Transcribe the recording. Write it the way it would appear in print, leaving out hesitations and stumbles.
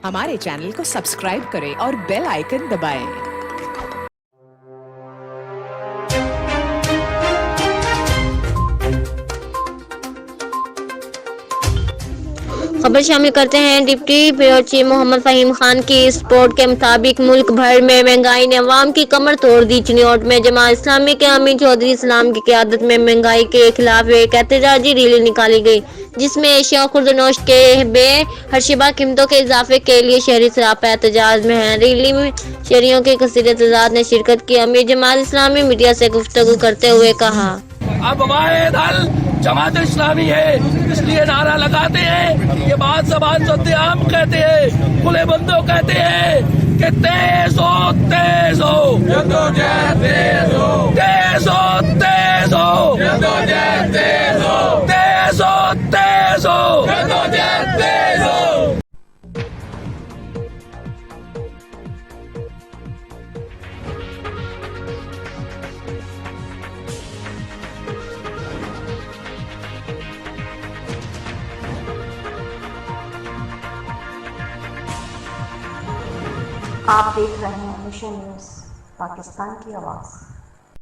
हमारे चैनल को सब्सक्राइब करें और बेल आइकन दबाएं। खबर शामिल करते हैं। Deputy bureau chief Mohammad Fahim Khan की रिपोर्ट के मुताबिक मुल्क भर में महंगाई ने अवाम की कमर तोड़ दी। चिन्नौट में जमात इस्लामी के अमीन चौधरी इस्लाम की क़यादत में महंगाई के खिलाफ एक एहतजाजी रैली निकाली गई, जिसमें एशिया खुर्दनोश के बेहरशिबा कीमतों के इजाफे के लिए शहरी सरापा एहतजाज में है। रैली में शहरियों की कसीर तादाद ने शिरकत की। अमीर जमात इस्लामी मीडिया से गुफ्तगू करते हुए कहा, अब वाहिद हल जमात इस्लामी है, इसलिए नारा लगाते हैं। ये बात जबान से आम कहते हैं, खुले बंदों कहते हैं कि तेज हो तेज हो तेज हो तेज हो तेज हो तेज हो तेज हो तेज हो तेज हो। आप देख रहे हैं मिशन न्यूज़, पाकिस्तान की आवाज़।